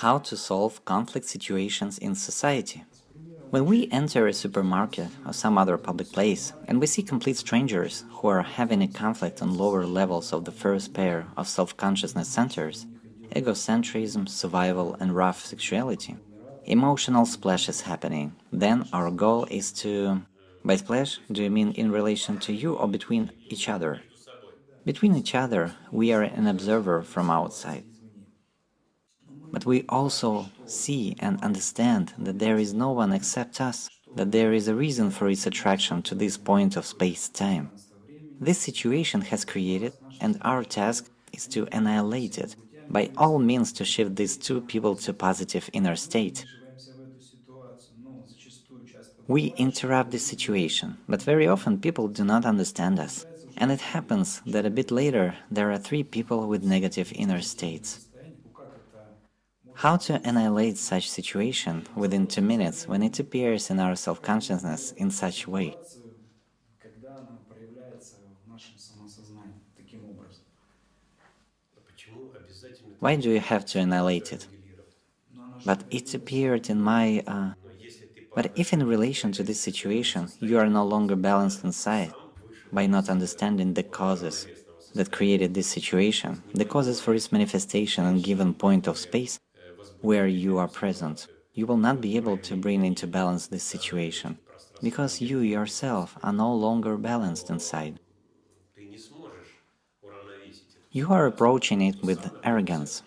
How to solve conflict situations in society. When we enter a supermarket or some other public place and we see complete strangers who are having a conflict on lower levels of the first pair of self-consciousness centers, egocentrism, survival, and rough sexuality, emotional splash is happening. Then our goal is to... By splash, do you mean in relation to you or between each other? Between each other, we are an observer from outside. But we also see and understand that there is no one except us, that there is a reason for its attraction to this point of space-time. This situation has created, and our task is to annihilate it, by all means to shift these two people to positive inner state. We interrupt this situation, but very often people do not understand us. And it happens that a bit later there are three people with negative inner states. How to annihilate such situation within 2 minutes when it appears in our self-consciousness in such a way? Why do you have to annihilate it? But it appeared in my... But if in relation to this situation you are no longer balanced inside, by not understanding the causes that created this situation, the causes for its manifestation in given point of space where you are present, you will not be able to bring into balance this situation, because you yourself are no longer balanced inside. You are approaching it with arrogance.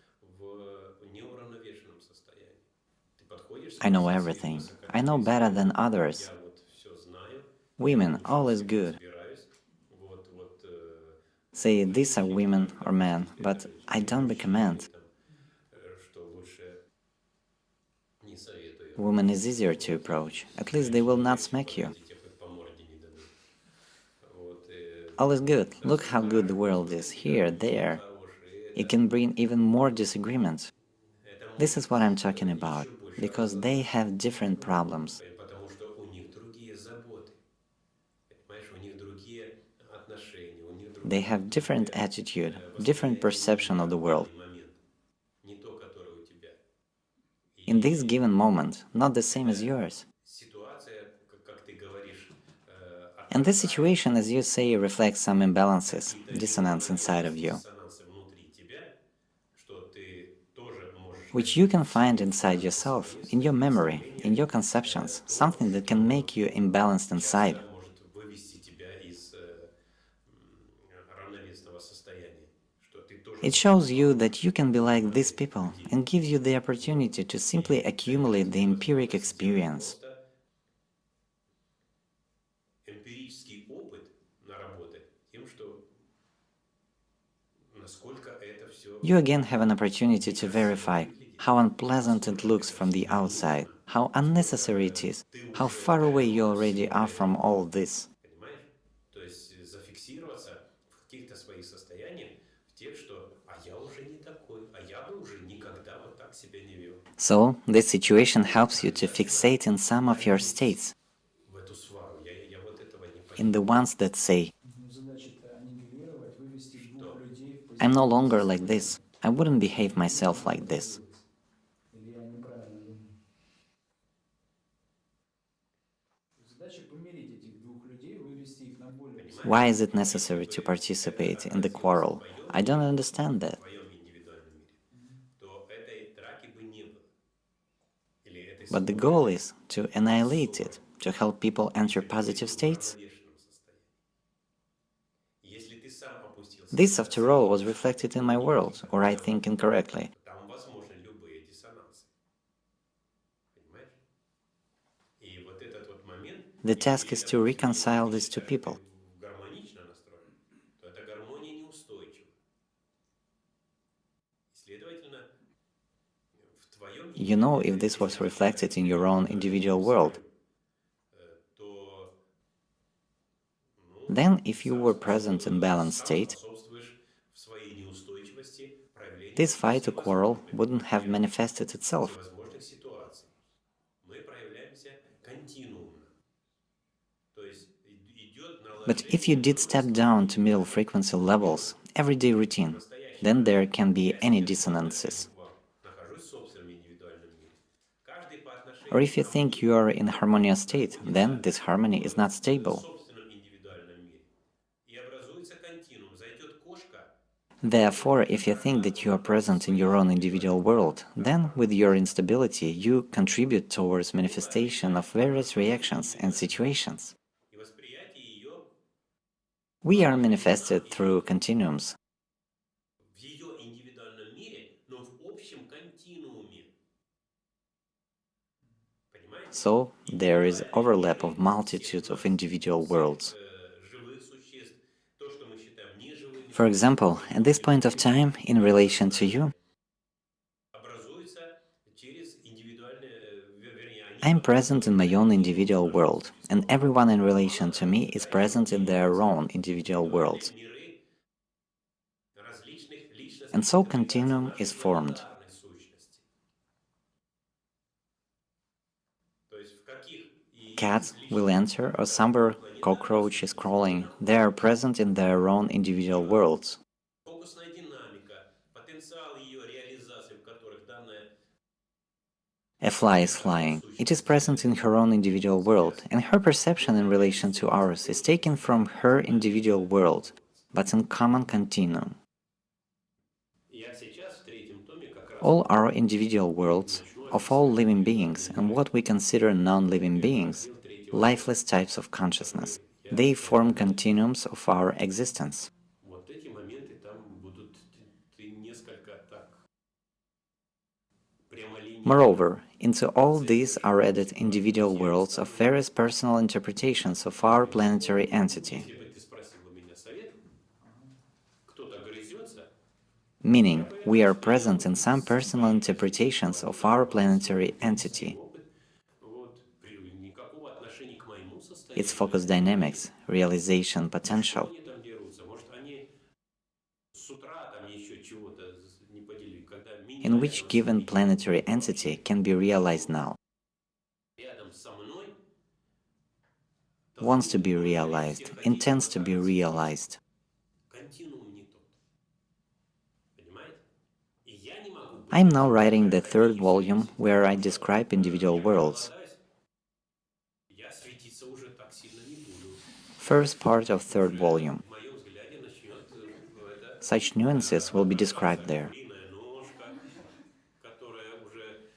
I know everything. I know better than others. Women, all is good. Say these are women or men, but I don't recommend. Woman is easier to approach. At least they will not smack you. All is good. Look how good the world is. Here, there. It can bring even more disagreements. This is what I'm talking about, because they have different problems. They have different attitude, different perception of the world. In this given moment, not the same as yours. And this situation, as you say, reflects some imbalances, dissonance inside of you, which you can find inside yourself, in your memory, in your conceptions, something that can make you imbalanced inside. It shows you that you can be like these people and gives you the opportunity to simply accumulate the empiric experience. You again have an opportunity to verify how unpleasant it looks from the outside, how unnecessary it is, how far away you already are from all this. So, this situation helps you to fixate in some of your states, in the ones that say, I'm no longer like this, I wouldn't behave myself like this. Why is it necessary to participate in the quarrel? I don't understand that. But the goal is to annihilate it, to help people enter positive states. This, after all, was reflected in my world, or I think incorrectly. The task is to reconcile these two people. You know if this was reflected in your own individual world. Then, if you were present in balanced state, this fight or quarrel wouldn't have manifested itself. But if you did step down to middle frequency levels, everyday routine, then there can be any dissonances. Or if you think you are in a harmonious state, then this harmony is not stable. Therefore, if you think that you are present in your own individual world, then with your instability you contribute towards manifestation of various reactions and situations. We are manifested through continuums. В ее индивидуальном мире, но в общем континууме. Понимаете? So, И не there is бывает overlap of отдельных всех multitudes of нас, individual всех worlds. живых существ, то, что мы считаем неживыми For example, существами, at this или point of time, живыми in наше relation to сознание you, образуется через индивидуальные, вернее, I они am present in образовывают my own континуум individual нашего world, and существования. everyone in Но relation она to me is дальше present in their делится own в individual индивидуальные worlds. миры различных And личностных so интерпретаций continuum is нашей formed. планетарной сущности. То есть в каких Cat из will личностей enter, or нашей somewhere планетарной cockroach is сущности они crawling. They are находятся. present in their own individual Ее worlds. фокусная динамика, потенциал ее реализации, в которых данная A fly is планетарная flying. It is сущность present in her own individual world, сейчас and her perception in relation to реализуется ours в is общем taken from her individual континууме world, находится. but in common continuum. Я сейчас в третьем томе как раз All our individual и worlds, начну of all описывать living индивидуальные beings and миры. what we consider non-living Первый beings, раздел третьего тома, lifeless types of consciousness. который я They form предлагаю. continuums of our existence. Вот эти моменты там будут несколько так прямолинейно Moreover, into all these are added оцениваешь. Но individual я бы worlds of сказал, various personal interpretations of our planetary entity, если бы ты спросил у меня совет, кто-то грызется, я meaning бы we are объяснил present in some с personal своей точки interpretations существования, of я our бы объяснил planetary весь свой entity. опыт. Вот, никакого отношения к моему Its состоянию focus это не dynamics, имеет. realization Что potential, они там дерутся? Может, они с утра там еще чего-то не поделили, когда in меня which там given видели planetary entity вообще, can be realized что now, рядом со мной wants должны to быть be благодаря realized, всех отдельно intends to be находиться здесь. realized. Континуум не тот. Понимаете? И я не могу I быть am now таким, writing the как third они, в volume зависимости where от I того, что describe individual я worlds. проголодаюсь, я светиться уже так сильно не буду. First part of third Уже volume. в моем взгляде начнет это Such nuances will be отражаться described there. куриная ножка, которая уже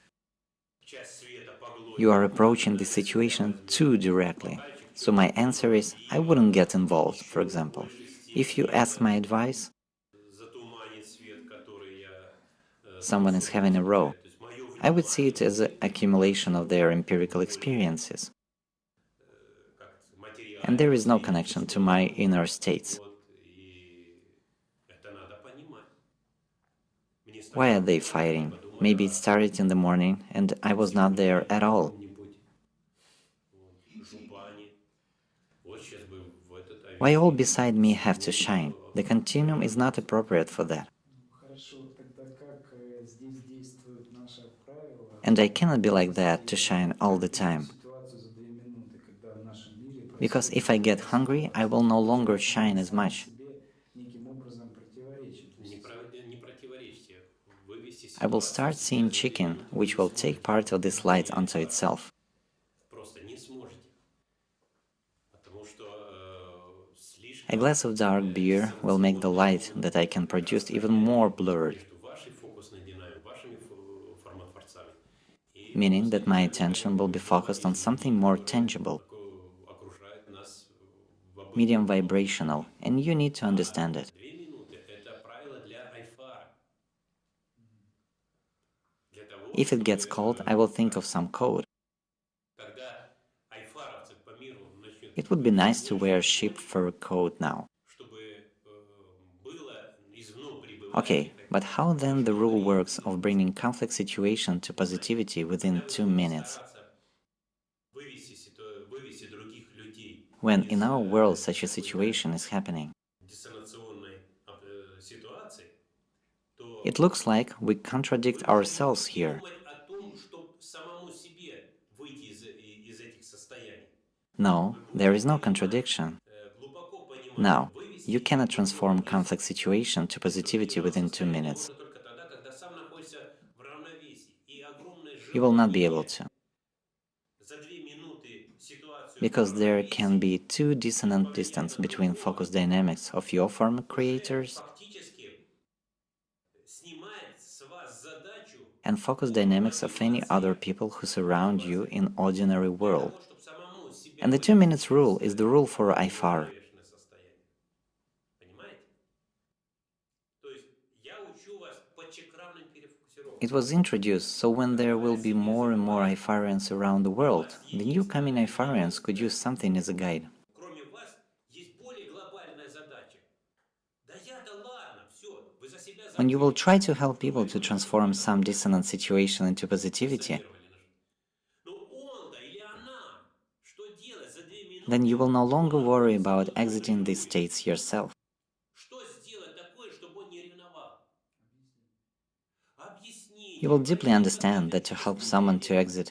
часть света You are поглотит, approaching this на себя situation возьмет. too directly. Бокальчик So my answer темного is I пива wouldn't get involved, for еще в example. большей If you степени ask my advice, затуманит свет, который я someone is сенсорно having a row. воспринимаю. То есть мое I would see it внимание as an будет accumulation of their empirical более experiences, and there материальным, is no зрительным, connection to my чувствовым. inner states. Вот, и это надо понимать. Мне Why are сначала they сказали, я fighting? подумал, Maybe it started in the morning and I was not there сегодня at в all. каком-нибудь жупане. Вот сейчас бы в этот, а Why all видите, beside me have to сегодня shine? The continuum is not appropriate for that. Хорошо, тогда как здесь действуют наши правила? And I cannot be like that to Если shine all the time. ситуацию за 2 минуты, когда в нашем мире Because происходит if I get такая hungry, I will ситуация, no то longer мы shine as сами much. себе неким образом противоречим. То не, есть не противоречите. Вывести I will ситуацию start из себя seeing за 2 chicken, минуты вы which не will take сможете. part of this light Или unto itself. просто не сможете. Потому что A слишком glass of dark beer will make the light that I can produce even more blurred, между вашей фокусной динамикой, вашими формотворцами и meaning фокусной that my динамикой attention will be focused on something людей, more которые tangible, окружают нас в medium обыденном vibrational, and you need to understand it. 2 минуты – это правило для айфара. Для того, If it чтобы, gets cold, I will think of some code. когда айфаровцы по миру начнут It would be nice to wear a sheep fur coat now. чтобы было из вновь Okay, прибывающих but how then the rule works of единиц. bringing conflict situation to positivity within Когда мы 2 будем minutes? стараться вывести других людей When из in our world such a какой-то situation is happening, диссонационной ситуации, то it looks like we contradict вы ourselves должны here. думать о том, чтобы самому себе выйти из этих состояний. No, Вы there будете is no понимать, contradiction. глубоко понимать, Now, вывести you cannot другого transform из conflict situation to positivity деструктивного within 2 состояния minutes. можно только тогда, когда сам находится в равновесии. И огромное You will not be able желание to. because there can be too dissonant distance between focus dynamics of your former creators and focus dynamics of any other people who surround you in ordinary world. And the 2 minutes rule is the rule for IFAR. It was introduced so when there will be more and more IFARians around the world, the new coming IFARians could use something as a guide. When you will try to help people to transform some dissonant situation into positivity, then you will no longer worry about exiting these states yourself. You will deeply understand that to help someone to exit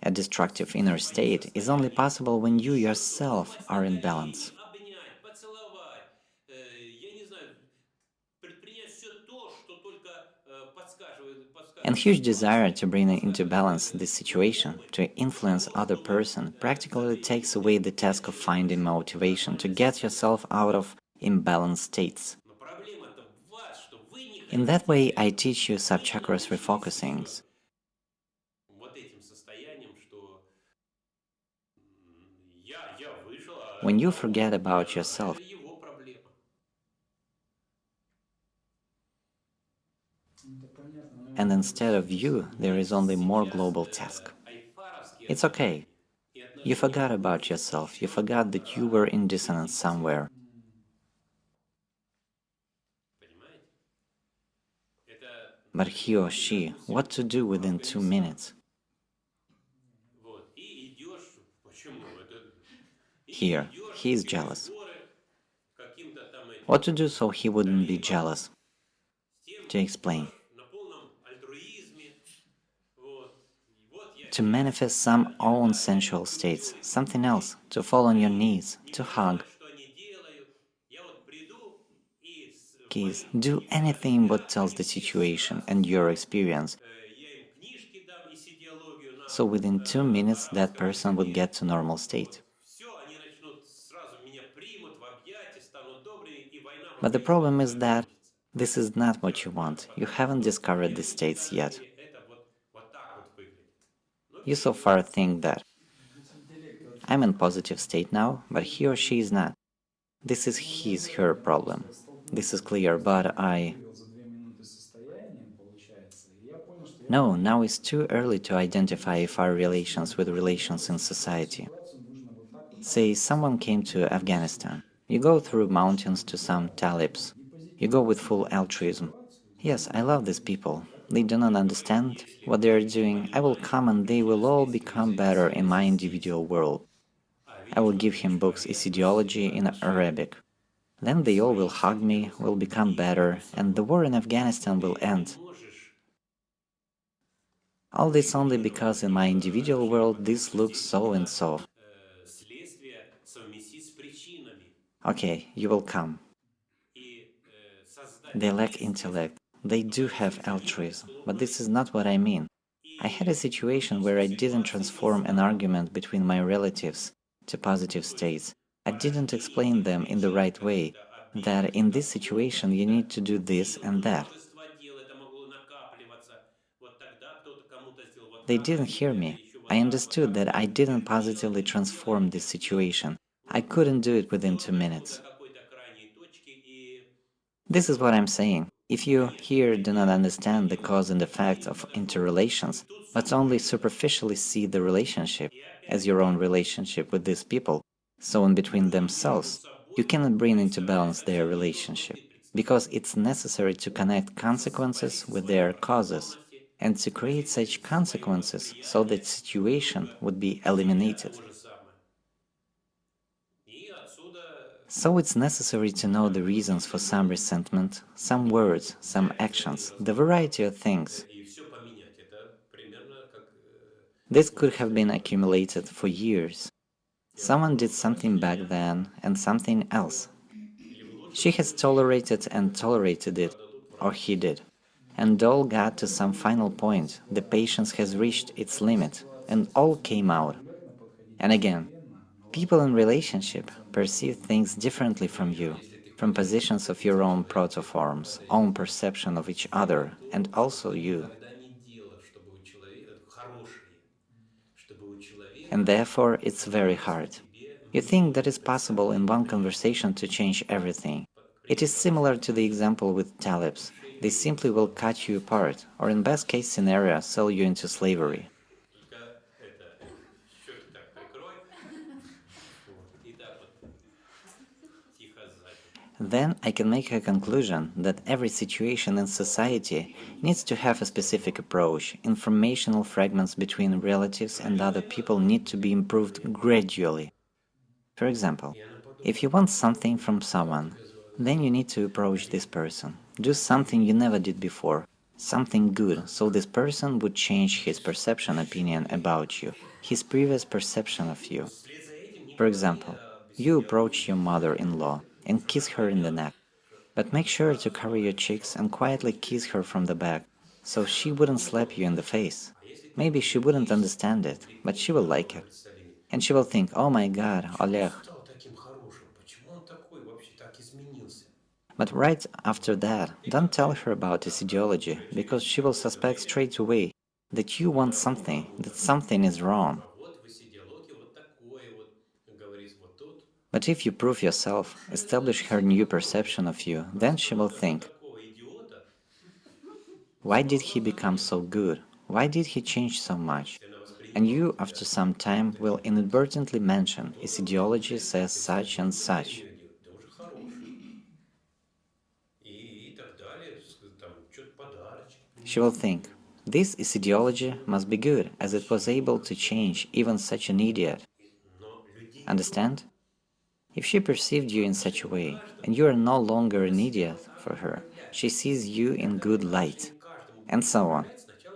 a destructive inner state is only possible when you yourself are in balance. And huge desire to bring into balance this situation, to influence other person, practically takes away the task of finding motivation to get yourself out of imbalanced states. In that way, I teach you subchakras refocusings. When you forget about yourself, and instead of you, there is only more global task. It's okay. You forgot about yourself, you forgot that you were in dissonance somewhere. But he or she, what to do within 2 minutes? Here, he is jealous. What to do so he wouldn't be jealous? To explain. To manifest some own sensual states, something else, to fall on your knees, to hug. Keys, do anything what tells the situation and your experience. So within 2 minutes that person would get to normal state. But the problem is that this is not what you want. You haven't discovered these states yet. You so far think that I'm in positive state now, but he or she is not. This is her problem. This is clear, but No, now it's too early to identify if our relations with relations in society. Say someone came to Afghanistan. You go through mountains to some talibs. You go with full altruism. Yes, I love these people. They do not understand what they are doing. I will come and they will all become better in my individual world. I will give him books Iissiidiology in Arabic. Then they all will hug me, will become better, and the war in Afghanistan will end. All this only because in my individual world this looks so and so. Okay, you will come. They lack intellect. They do have altruism, but this is not what I mean. I had a situation where I didn't transform an argument between my relatives to positive states. I didn't explain them in the right way, that in this situation you need to do this and that. They didn't hear me. I understood that I didn't positively transform this situation. I couldn't do it within 2 minutes. This is what I'm saying. If you here do not understand the cause and effect of interrelations, but only superficially see the relationship as your own relationship with these people, so in between themselves, you cannot bring into balance their relationship, because it's necessary to connect consequences with their causes, and to create such consequences so that situation would be eliminated. So it's necessary to know the reasons for some resentment, some words, some actions, the variety of things. This could have been accumulated for years. Someone did something back then and something else. She has tolerated and tolerated it, or he did. And all got to some final point, the patience has reached its limit, and all came out. And again, People in relationship perceive things differently from you, from positions of your own protoforms, own perception of each other, and also you. And therefore it's very hard. You think that it's possible in one conversation to change everything. It is similar to the example with talibs. They simply will cut you apart, or in best case scenario, sell you into slavery. Только это, щеки так прикрой, вот, и так вот тихо сзади. Then I can make a conclusion that every situation in society needs to have a specific approach. Informational fragments between relatives and other people need to be improved gradually. For example, if you want something from someone, then you need to approach this person. Do something you never did before, something good, so this person would change his perception opinion about you, his previous perception of you. Вслед за этим не For говори example, об you иссииdiологии. approach your mother-in-law and kiss her in the neck, but make sure to cover your cheeks and quietly kiss her from the back, so she wouldn't slap you in the face. Maybe she wouldn't understand it, but she will like it. And she will think, oh my god, Oleg. Стал таким хорошим. Почему он такой вообще так изменился? But right after that, don't tell her about Iissiidiology, because she will suspect straight away that you want something, that something is wrong. Вот в иссииdiологии вот такое вот, говорится, вот тут. But if you prove yourself, establish her new perception of you, then she will think, Такого идиота, why did he become so good? Why did he change so much? она воспринимала And you, тебя after some time, will inadvertently mention Iissiidiology says such and such. да уже хороший. И так далее, там, что-то подарочек. She will think, this Iissiidiology must be good, as it was able to change even such an idiot. Но людей Understand? If she perceived you in such a way, and you are no longer an idiot for her, she sees you in good light, and so on,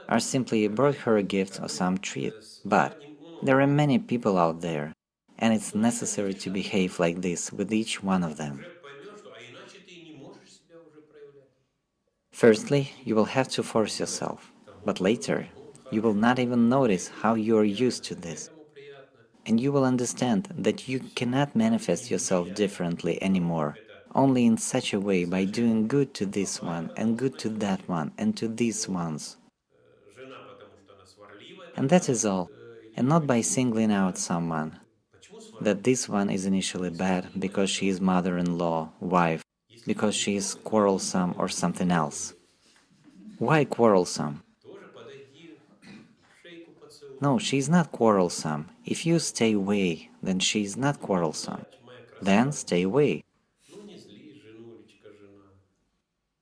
or simply brought her a gift or some treat. But there are many people out there, and it's necessary to behave like this with each one of them. уже поймешь, что, а иначе ты не можешь себя уже проявлять. Firstly, you will have to force yourself, but later, you will not even notice how you are used to this. Этому приятно. And you will understand that you cannot manifest yourself differently anymore, only in such a way by doing good to this one, and good to that one, and to these ones. Жена, потому что она сварливая. And that is all, and not by singling out someone, Почему сварливая? that this one is initially bad because she is mother-in-law, wife, because she is quarrelsome or something else. Why quarrelsome? Тоже подойди, шейку поцелуй. No, she is not quarrelsome. If you stay away, then she is not quarrelsome. Моя красавица. Then stay away. Ну не зли, женулечка, жена.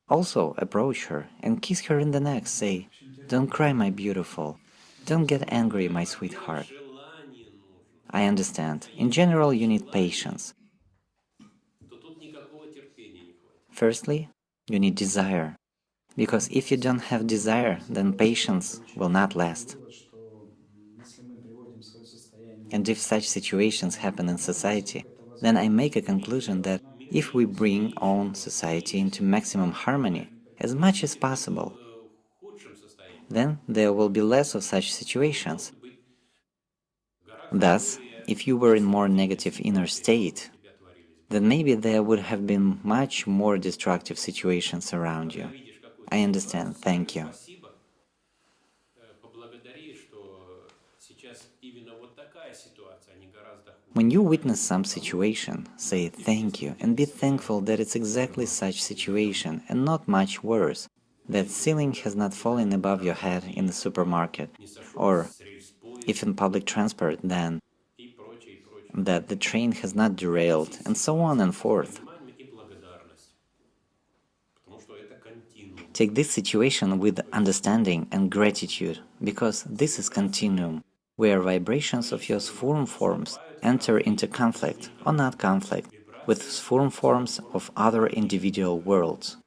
Also, approach her and kiss her in the neck. Say, don't cry, my beautiful. Don't get angry, my sweetheart. Желание нужно. I understand. In general, you need patience. То тут никакого терпения не хватит. Firstly, you need desire. Because if you don't have desire, then patience will not last. Вывод, что если мы приводим свое состояние, And if such situations happen in society, then I make a conclusion that if we bring on society into maximum harmony as much as possible, В худшем состоянии then there will be less of such situations. быть Thus, if you were in more negative inner state, тебя творились. then maybe there would have been much more destructive situations around you. Видишь, какую I understand, thank you. спасибо. Поблагодари, что сейчас именно вот такая ситуация, а не гораздо хуже. When you witness some situation, say thank you and be thankful that it's exactly such situation and not much worse, that ceiling has not fallen above your head in the supermarket, Не сошел or с рельс поезда if in public transport, then и прочее, и прочее. that the train has not derailed, and so on and forth. Понимание и благодарность. Потому что это континуум. Take this situation with understanding and gratitude, because this is continuum, where vibrations of your swarm forms enter into conflict, or not conflict, with swarm forms of other individual worlds.